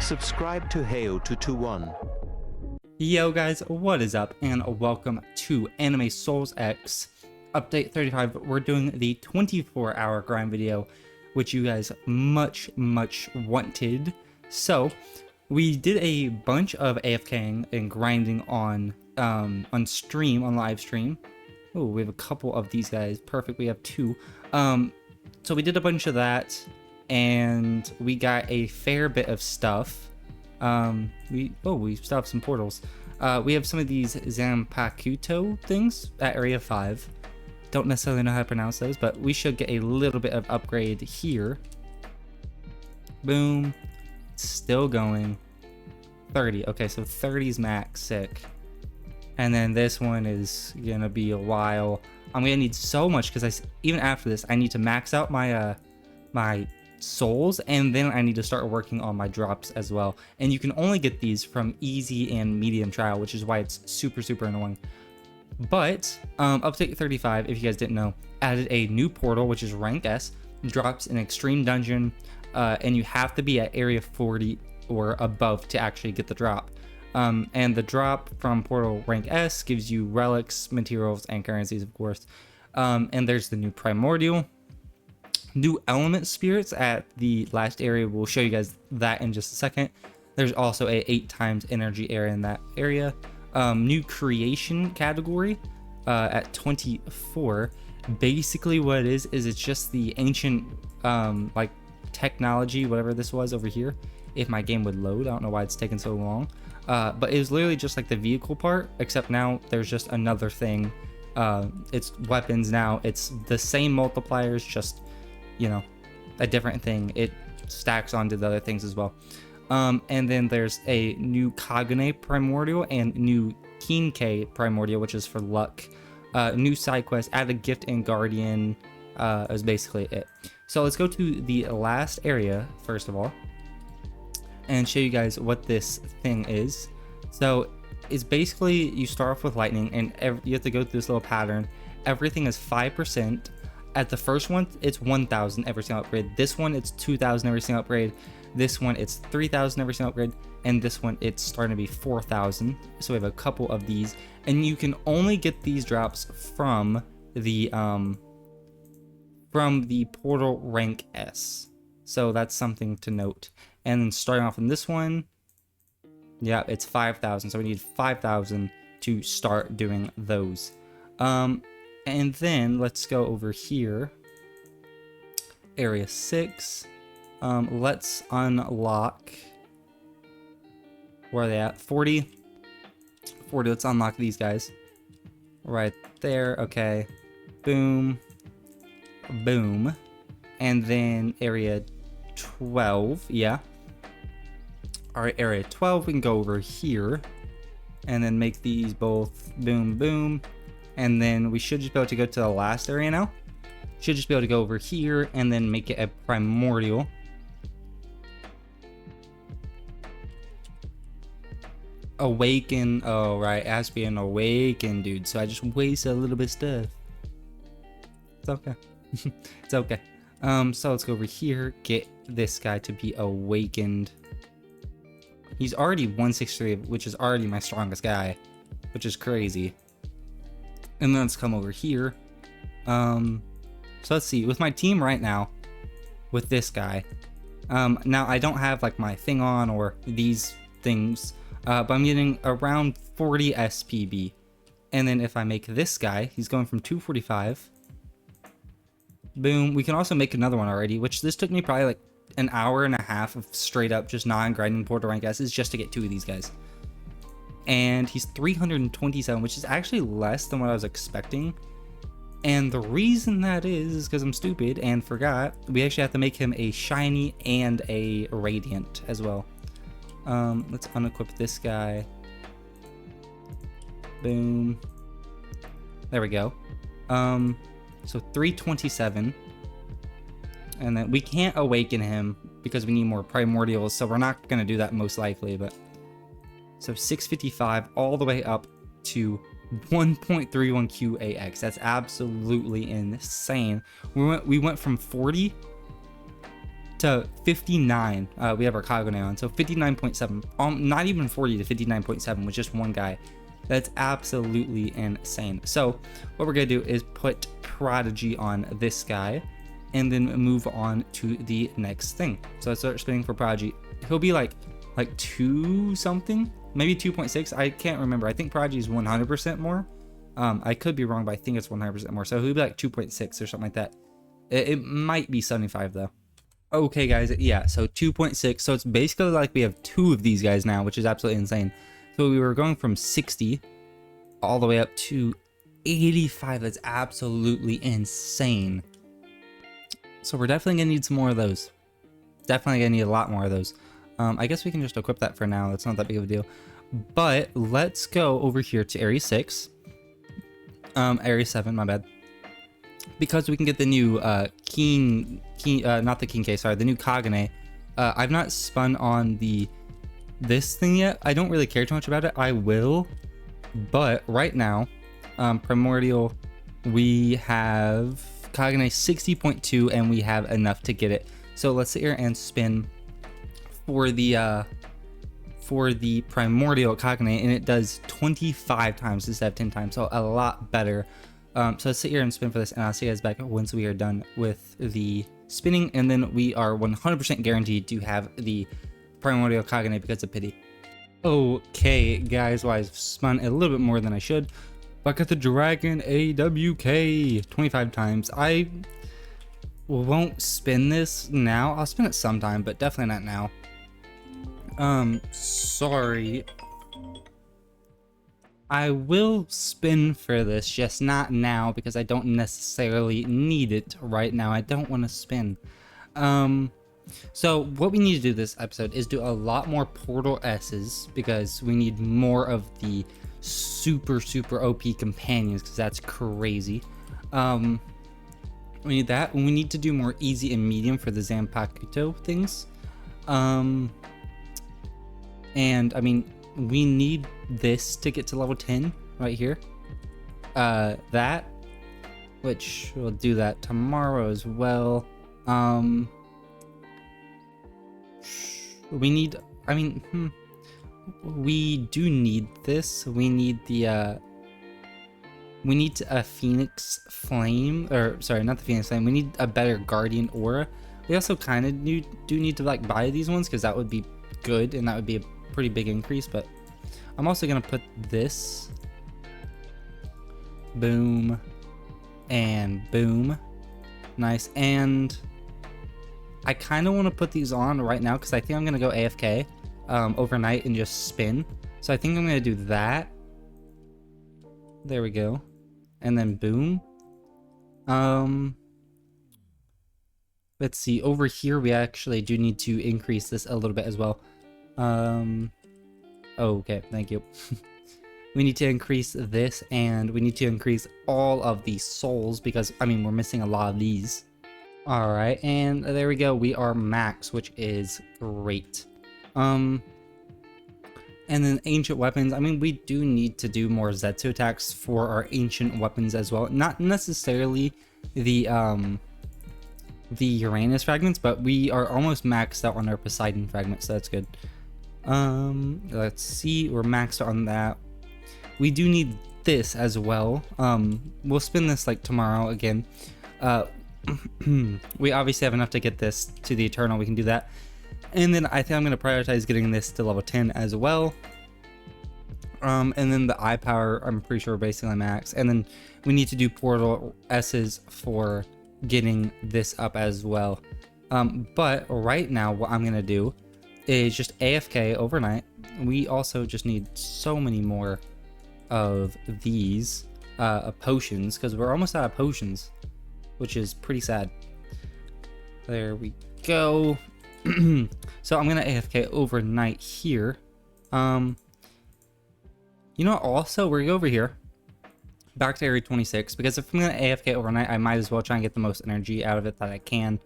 Subscribe to Heyo221. Yo guys, what is up and welcome to Anime Souls X Update 35. We're doing the 24-hour grind video, which you guys much wanted. So we did a bunch of AFKing and grinding on stream, on live stream. Oh, we have a couple of these guys. Perfect, we have two. So we did a bunch of that and we got a fair bit of stuff. We still have some portals. We have some of these Zampakuto things at Area 5. Don't necessarily know how to pronounce those, but we should get a little bit of upgrade here. Boom. Still going. 30. Okay, so 30's max. Sick. And then this one is gonna be a while. I'm gonna need so much because even after this, I need to max out my my souls, and then I need to start working on my drops as well. And you can only get these from easy and medium trial, which is why it's super annoying. But update 35, if you guys didn't know, added a new portal, which is rank S, drops an extreme dungeon, and you have to be at area 40 or above to actually get the drop. And the drop from portal rank S gives you relics, materials, and currencies, of course. And there's the new primordial. New element spirits at the last area. We'll show you guys that in just a second. There's also a 8 times energy area in that area. New creation category at 24. Basically what it is it's just the ancient like technology, whatever this was over here. If my game would load, I don't know why it's taking so long. But it was literally just like the vehicle part, except now there's just another thing. It's weapons now. It's the same multipliers, just, you know, a different thing. It stacks onto the other things as well. And then there's a new Kagune primordial and new Kinke primordial, which is for luck. New side quest, add a gift and guardian, is basically it. So let's go to the last area first of all and show you guys what this thing is. So it's basically, you start off with lightning and you have to go through this little pattern. Everything is 5%. At the first one, it's 1,000 every single upgrade. This one, it's 2,000 every single upgrade. This one, it's 3,000 every single upgrade. And this one, it's starting to be 4,000. So we have a couple of these. And you can only get these drops from the portal rank S. So that's something to note. And then starting off in this one, yeah, it's 5,000. So we need 5,000 to start doing those. And then let's go over here, area 6. Let's unlock, where are they at? 40. Let's unlock these guys right there. Okay, boom, boom. And then area 12. Yeah, all right, area 12, we can go over here and then make these both boom boom. And then we should just be able to go to the last area now. Should just be able to go over here and then make it a primordial. Awaken. Oh, right. It has to be an awaken, dude. So I just wasted a little bit of stuff. It's okay. It's okay. So let's go over here. Get this guy to be awakened. He's already 163, which is already my strongest guy, which is crazy. And then let's come over here. So let's see, with my team right now, with this guy, now I don't have like my thing on or these things, but I'm getting around 40 SPB. And then if I make this guy, he's going from 245. Boom. We can also make another one already, which this took me probably like an hour and a half of straight up just non-grinding portal rank S's just to get 2 of these guys. And he's 327, which is actually less than what I was expecting. And the reason that is because I'm stupid and forgot we actually have to make him a shiny and a radiant as well. Let's unequip this guy. Boom. There we go. So 327. And then we can't awaken him because we need more primordials, so we're not going to do that most likely, but so 655 all the way up to 1.31 QAX. That's absolutely insane. We went from 40 to 59. We have our Kagune on, so 59.7. Not even 40 to 59.7 with just one guy. That's absolutely insane. So what we're gonna do is put Prodigy on this guy, and then move on to the next thing. So let's start spinning for Prodigy. He'll be like 2 something, maybe 2.6. I can't remember. I think Prodigy is 100% more. I could be wrong, but I think it's 100% more. So he'll be like 2.6 or something like that. It might be 75 though. Okay, guys. Yeah, so 2.6. So it's basically like we have 2 of these guys now, which is absolutely insane. So we were going from 60 all the way up to 85. That's absolutely insane. So we're definitely gonna need some more of those. Definitely gonna need a lot more of those. I guess we can just equip that for now. That's not that big of a deal. But let's go over here to Area 6. Area 7, my bad. Because we can get the new not the King K, sorry, the new Kagune. I've not spun on this thing yet. I don't really care too much about it. I will, but right now, Primordial, we have Kagune 60.2, and we have enough to get it. So let's sit here and spin for the Primordial Kagune, and it does 25 times instead of 10 times, so a lot better. So let's sit here and spin for this, and I'll see you guys back once we are done with the spinning, and then we are 100% guaranteed to have the Primordial Kagune because of pity. Okay, guys, well, I've spun a little bit more than I should. But I got the Dragon AWK 25 times. I won't spin this now. I'll spin it sometime, but definitely not now. Sorry. I will spin for this, just not now, because I don't necessarily need it right now. I don't want to spin. So what we need to do this episode is do a lot more Portal S's, because we need more of the super OP companions, because that's crazy. We need that. We need to do more easy and medium for the Zanpakuto things. And I mean, we need this to get to level 10 right here. That, which we'll do that tomorrow as well. We need, I mean, we do need this. We need the we need a Phoenix Flame, or sorry, not the Phoenix Flame. We need a better Guardian Aura. We also kind of do need to like buy these ones, because that would be good, and that would be a pretty big increase. But I'm also gonna put this, boom, and boom, nice. And I kind of want to put these on right now, because I think I'm gonna go AFK overnight and just spin. So I think I'm gonna do that. There we go. And then boom. Let's see, over here we actually do need to increase this a little bit as well. Okay, thank you. We need to increase this, and we need to increase all of these souls, because I mean, we're missing a lot of these. All right, and there we go. We are max, which is great. And then ancient weapons. I mean, we do need to do more Zetsu attacks for our ancient weapons as well. Not necessarily the Uranus fragments, but we are almost maxed out on our Poseidon fragments, so that's good. Let's see, we're maxed on that. We do need this as well. We'll spin this like tomorrow again. We obviously have enough to get this to the Eternal. We can do that. And then I think I'm going to prioritize getting this to level 10 as well. And then the eye power, I'm pretty sure basically max. And then we need to do Portal S's for getting this up as well. But right now what I'm going to do is just AFK overnight. We also just need so many more of these potions, because we're almost out of potions, which is pretty sad. There we go. So I'm gonna AFK overnight here. You know what, also we're gonna go over here back to area 26, because if I'm gonna AFK overnight, I might as well try and get the most energy out of it that I can.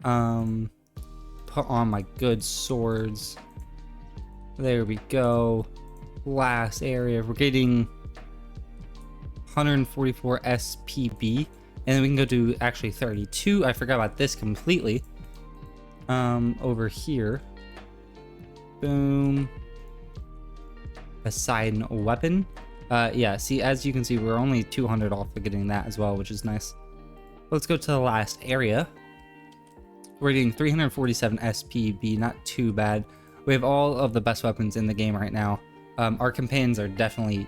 Put on my good swords. There we go. Last area, we're getting 144 SPB, and then we can go to actually 32. I forgot about this completely. Over here, boom, assign weapon. Yeah, see, as you can see, we're only 200 off of getting that as well, which is nice. Let's go to the last area. We're getting 347 SPB, not too bad. We have all of the best weapons in the game right now. Our companions are definitely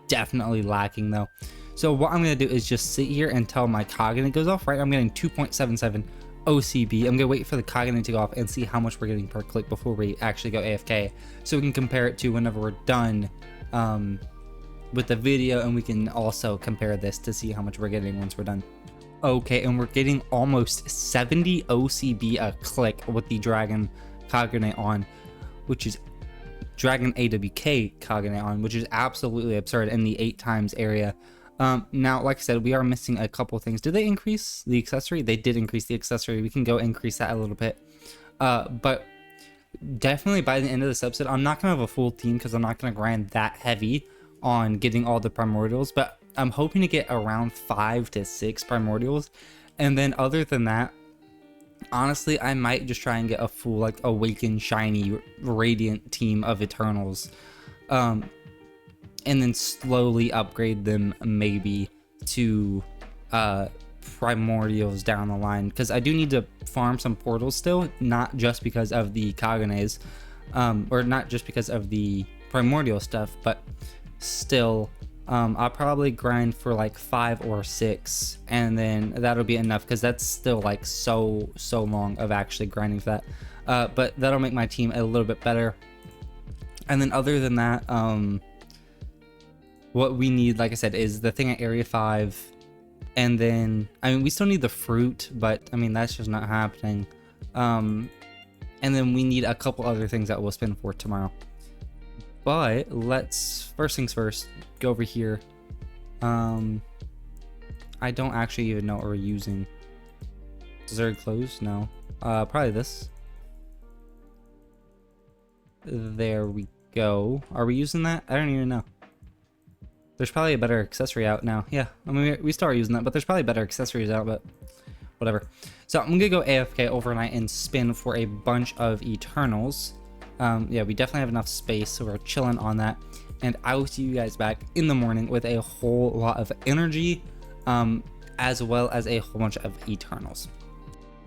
lacking though. So what I'm gonna do is just sit here until my Kagane goes off, right? I'm getting 2.77 OCB. I'm gonna wait for the Kagane to go off and see how much we're getting per click before we actually go AFK, so we can compare it to whenever we're done with the video, and we can also compare this to see how much we're getting once we're done. Okay, and we're getting almost 70 OCB a click with the Dragon Kagane on, which is Dragon AWK Kagane on, which is absolutely absurd in the 8 times area. Now, like I said, we are missing a couple things. Did they increase the accessory? They did increase the accessory. We can go increase that a little bit. But definitely by the end of this episode, I'm not going to have a full team because I'm not going to grind that heavy on getting all the primordials. But I'm hoping to get around 5 to 6 primordials. And then other than that, honestly, I might just try and get a full, like, awakened, shiny, radiant team of Eternals. And then slowly upgrade them maybe to primordials down the line, because I do need to farm some portals still, not just because of the Kaganes, or not just because of the primordial stuff, but still I'll probably grind for like 5 or 6, and then that'll be enough, because that's still like so long of actually grinding for that. But that'll make my team a little bit better. And then other than that, what we need, like I said, is the thing at Area 5. And then, I mean, we still need the fruit, but I mean, that's just not happening. And then we need a couple other things that we'll spin for tomorrow. But let's, first things first, go over here. I don't actually even know what we're using. Zerg clothes? No. Probably this. There we go. Are we using that? I don't even know. There's probably a better accessory out now. Yeah, I mean, we start using that, but there's probably better accessories out, but whatever. So I'm gonna go AFK overnight and spin for a bunch of Eternals. Yeah, we definitely have enough space, so we're chilling on that. And I will see you guys back in the morning with a whole lot of energy, as well as a whole bunch of Eternals.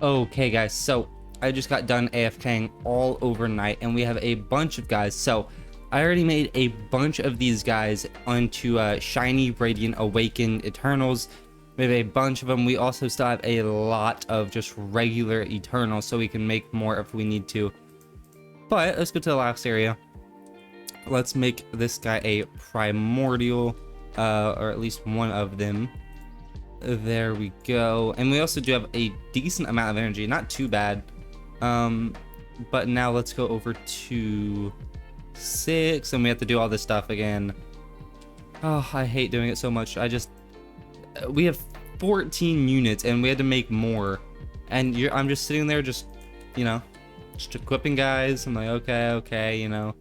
Okay, guys, so I just got done AFKing all overnight, and we have a bunch of guys. So I already made a bunch of these guys onto shiny, radiant, awakened Eternals. We have a bunch of them. We also still have a lot of just regular Eternals, so we can make more if we need to. But let's go to the last area. Let's make this guy a primordial, or at least one of them. There we go. And we also do have a decent amount of energy, not too bad. But now let's go over to 6, and we have to do all this stuff again. Oh, I hate doing it so much. We have 14 units, and we had to make more. And I'm just sitting there, just, you know, just equipping guys. I'm like, okay, you know,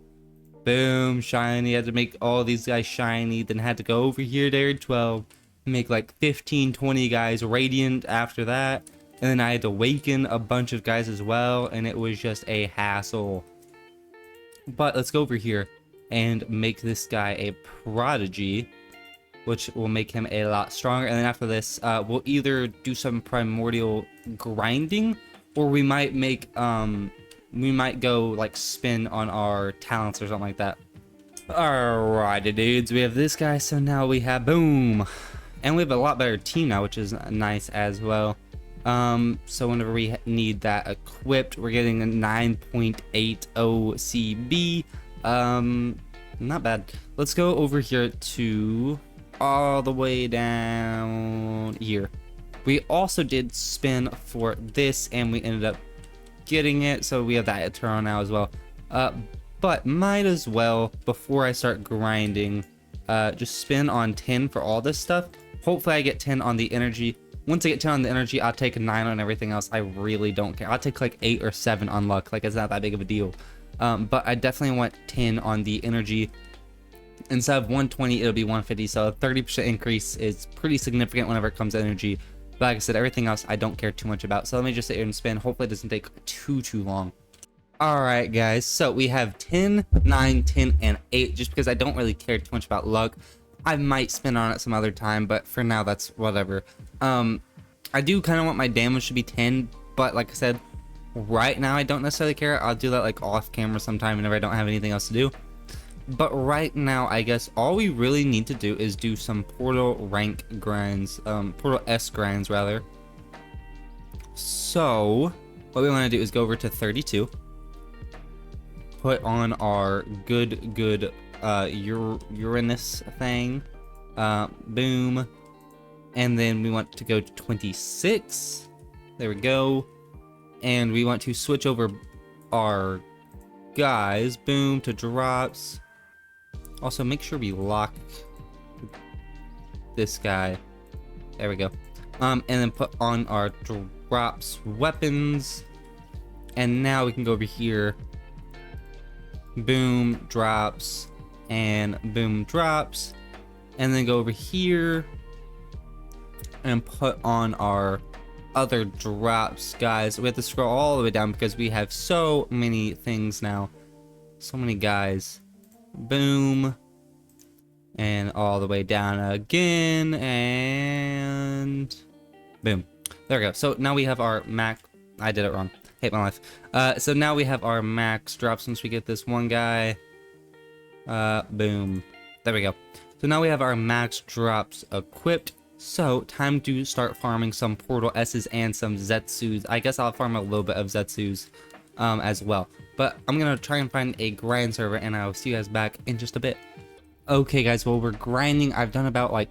boom, shiny. Had to make all these guys shiny. Then had to go over here to Area 12, make like 15, 20 guys radiant after that. And then I had to awaken a bunch of guys as well, and it was just a hassle. But let's go over here and make this guy a prodigy, which will make him a lot stronger. And then after this, we'll either do some primordial grinding, or we might make we might go like spin on our talents or something like that. Alrighty, dudes, we have this guy, so now we have boom, and we have a lot better team now, which is nice as well. So whenever we need that equipped, we're getting a 9.80 CB. Not bad. Let's go over here to all the way down here. We also did spin for this, and we ended up getting it, so we have that Eternal now as well. But might as well, before I start grinding, just spin on 10 for all this stuff. Hopefully I get 10 on the energy. Once I get 10 on the energy, I'll take a 9 on everything else. I really don't care. I'll take like 8 or 7 on luck. Like, it's not that big of a deal. But I definitely want 10 on the energy. Instead of 120, it'll be 150. So a 30% increase is pretty significant whenever it comes to energy. But like I said, everything else I don't care too much about. So let me just sit here and spin. Hopefully it doesn't take too long. All right, guys. So we have 10, 9, 10, and 8. Just because I don't really care too much about luck. I might spin on it some other time, but for now, that's whatever. I do kind of want my damage to be 10, but like I said, right now I don't necessarily care. I'll do that like off camera sometime whenever I don't have anything else to do. But right now, I guess all we really need to do is do some portal rank grinds, portal S grinds rather. So what we want to do is go over to 32, put on our good Uranus thing, boom, and then we want to go to 26. There we go, and we want to switch over our guys, boom, to drops. Also, make sure we lock this guy. There we go. And then put on our drops weapons. And now we can go over here. Boom, drops, and boom, drops. And then go over here and put on our other drops, guys. We have to scroll all the way down because we have so many things now. So many guys. Boom, and all the way down again, and boom. There we go. So now we have our max. I did it wrong. Hate my life. So now we have our max drops once we get this one guy. Boom. There we go. So now we have our max drops equipped. So time to start farming some portal S's and some Zetsus. I guess I'll farm a little bit of Zetsus as well. But I'm gonna try and find a grind server, and I'll see you guys back in just a bit. Okay, guys, well, we're grinding. I've done about like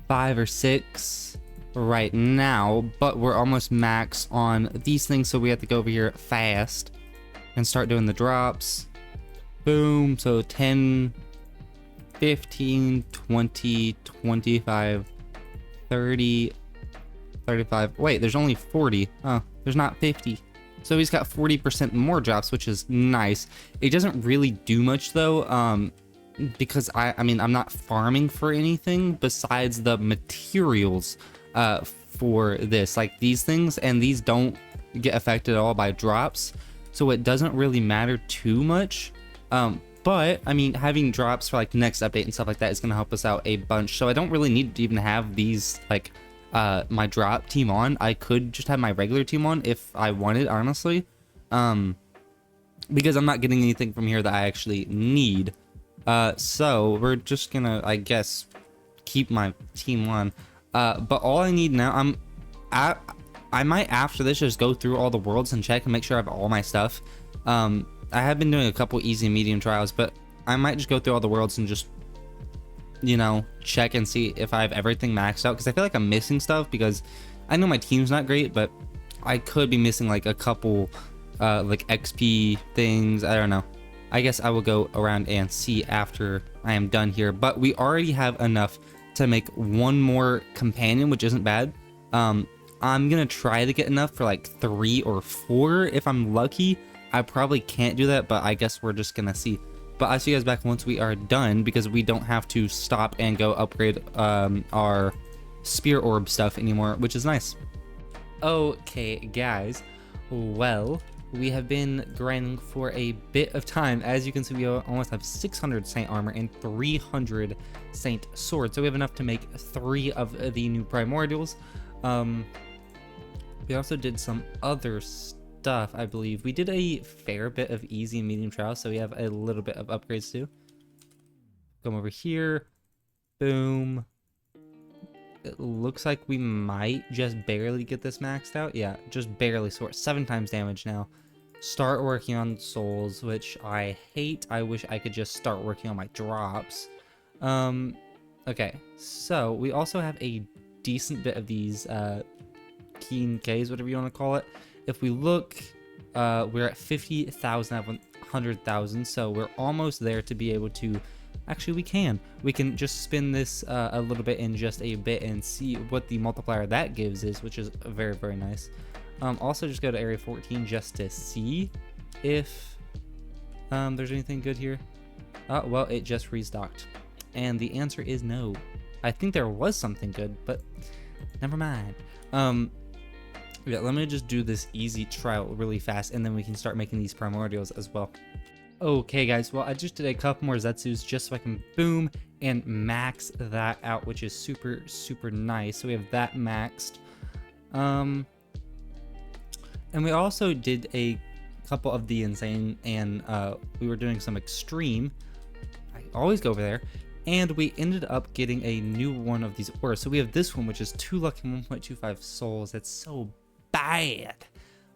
5 or 6 right now, but we're almost max on these things, so we have to go over here fast and start doing the drops. Boom. So 10, 15, 20, 25, 30, 35. Wait, there's only 40. Oh, there's not 50. So he's got 40% more drops, which is nice. It doesn't really do much though, because I mean, I'm not farming for anything besides the materials for this, like these things, and these don't get affected at all by drops, so it doesn't really matter too much. But I mean, having drops for like the next update and stuff like that is going to help us out a bunch, so I don't really need to even have these like my drop team on. I could just have my regular team on if I wanted, honestly, because I'm not getting anything from here that I actually need. So we're just gonna, I guess, keep my team on. But all I need now, I might after this just go through all the worlds and check and make sure I have all my stuff. I have been doing a couple easy and medium trials, but I might just go through all the worlds and just, you know, check and see if I have everything maxed out, because I feel like I'm missing stuff, because I know my team's not great, but I could be missing like a couple like XP things. I don't know. I guess I will go around and see after I am done here, but we already have enough to make one more companion, which isn't bad. I'm gonna try to get enough for like 3 or 4 if I'm lucky. I probably can't do that, but I guess we're just gonna see. But I'll see you guys back once we are done, because we don't have to stop and go upgrade our spear orb stuff anymore, which is nice. Okay, guys. Well, we have been grinding for a bit of time. As you can see, we almost have 600 Saint armor and 300 Saint sword. So we have enough to make 3 of the new primordials. We also did some other stuff, I believe. We did a fair bit of easy and medium trials, so we have a little bit of upgrades too. Come over here. Boom. It looks like we might just barely get this maxed out. Yeah, just barely. So we're at 7 times damage now. Start working on souls, which I hate. I wish I could just start working on my drops. Okay, so we also have a decent bit of these keen Ks, whatever you want to call it. If we look, we're at 50,000 out of 100,000, so we're almost there to be able to. Actually, we can just spin this a little bit in just a bit and see what the multiplier that gives is, which is very, very nice. Also, just go to area 14 just to see if there's anything good here. Well, it just restocked, and the answer is no. I think there was something good, but Never mind. Yeah, let me just do this easy trial really fast, and then we can start making these primordials as well. Okay, guys, well, I just did a couple more Zetsus just so I can boom and max that out, which is super, super nice. So we have that maxed. And we also did a couple of the insane, and we were doing some extreme. I always go over there. And we ended up getting a new one of these ores. So we have this one, which is 2 luck and 1.25 souls. That's so bad.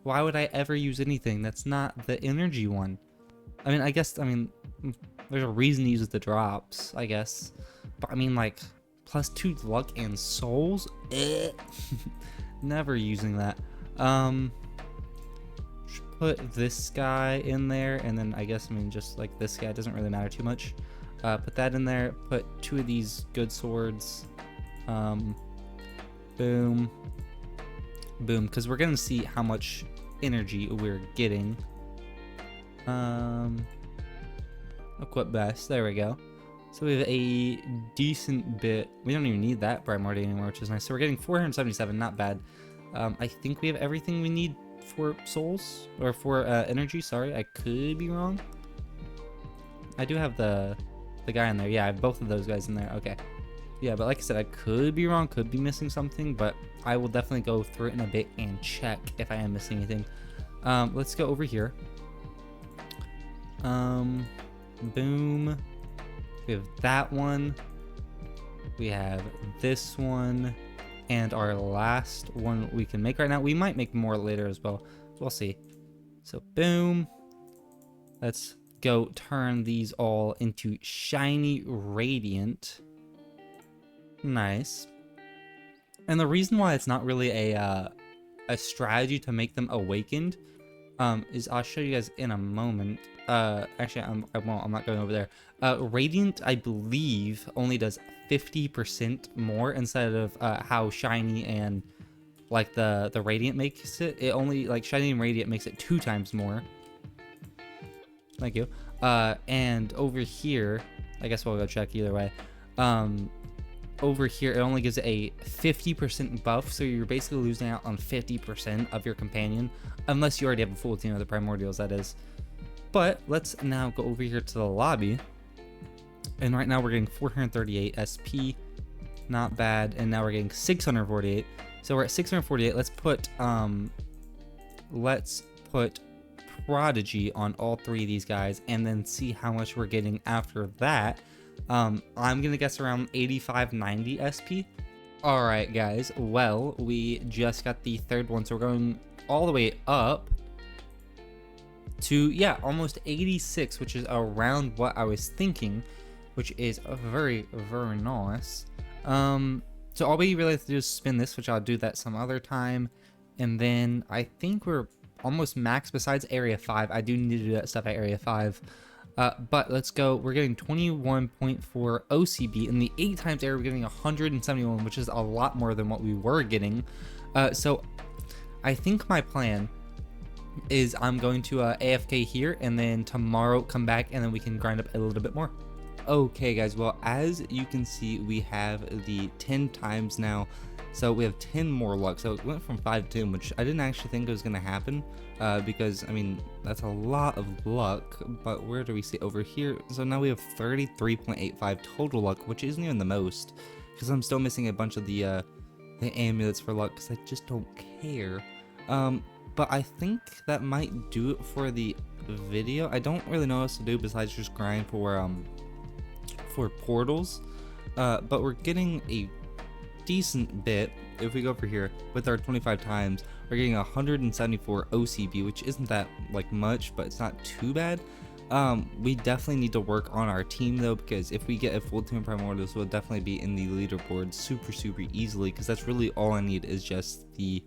Why would I ever use anything that's not the energy one? I mean, I guess, there's a reason to use the drops, I guess. But I mean, like, plus 2 luck and souls? Never using that. Should put this guy in there, and then I guess, just like this guy, doesn't really matter too much. Put that in there, put 2 of these good swords. Boom. Boom, because we're gonna see how much energy we're getting. Equip best, there we go. So we have a decent bit. We don't even need that primordial anymore, which is nice. So we're getting 477, not bad. I think we have everything we need for souls, or for energy, sorry. I could be wrong. I do have the guy in there. Yeah, I have both of those guys in there. Okay. Yeah, but like I said, I could be wrong, could be missing something, but I will definitely go through it in a bit and check if I am missing anything. Let's go over here. Boom. We have that one. We have this one. And our last one we can make right now. We might make more later as well. We'll see. So boom. Let's go turn these all into shiny radiant. Nice. And the reason why it's not really a strategy to make them awakened is I'll show you guys in a moment. Actually, I won't. I'm not going over there. Radiant, I believe, only does 50% more instead of how shiny and like the radiant makes it. It only, like, shiny and radiant makes it 2 times more. Thank you. And over here, I guess we'll go check either way. Over here, it only gives it a 50% buff, so you're basically losing out on 50% of your companion, unless you already have a full team of the primordials, that is. But let's now go over here to the lobby, and right now we're getting 438 SP, not bad, and now we're getting 648. So we're at 648. Let's put Prodigy on all 3 of these guys, and then see how much we're getting after that. I'm gonna guess around 85-90 SP. All right, guys. Well, we just got the 3rd one, so we're going all the way up to, yeah, almost 86, which is around what I was thinking, which is very, very nice. So all we really have to do is spin this, which I'll do that some other time, and then I think we're almost max. Besides area 5, I do need to do that stuff at area 5. But let's go. We're getting 21.4 OCB. In the 8 times area, we're getting 171, which is a lot more than what we were getting. So I think my plan is I'm going to AFK here, and then tomorrow come back, and then we can grind up a little bit more. Okay, guys. Well, as you can see, we have the 10 times now. So we have 10 more luck. So it went from 5 to 10, which I didn't actually think was going to happen. Because, I mean, that's a lot of luck. But where do we see over here? So now we have 33.85 total luck, which isn't even the most. Because I'm still missing a bunch of the amulets for luck, because I just don't care. But I think that might do it for the video. I don't really know what else to do besides just grind for portals. But we're getting a decent bit. If we go over here with our 25 times, we're getting 174 OCB, which isn't that like much, but it's not too bad. We definitely need to work on our team though, because if we get a full team of primordials, we'll definitely be in the leaderboard super easily, because that's really all I need is just the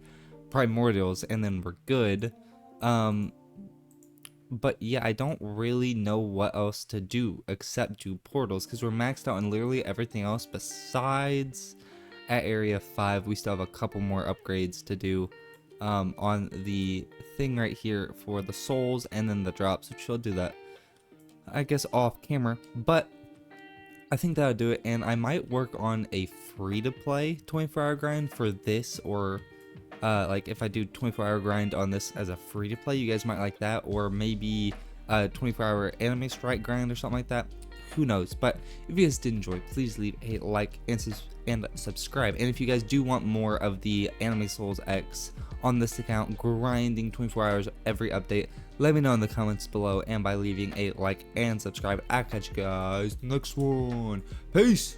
primordials, and then we're good. But yeah, I don't really know what else to do except do portals, because we're maxed out on literally everything else besides at area 5. We still have a couple more upgrades to do on the thing right here for the souls and then the drops, which we'll do that, I guess, off camera. But I think that'll do it, and I might work on a free-to-play 24-hour grind for this, or like if I do 24-hour grind on this as a free-to-play, you guys might like that, or maybe a 24-hour anime strike grind or something like that. Who knows? But if you guys did enjoy, please leave a like and subscribe. And if you guys do want more of the Anime Souls X on this account, grinding 24 hours every update, let me know in the comments below, and by leaving a like and subscribe. I'll catch you guys next one. Peace.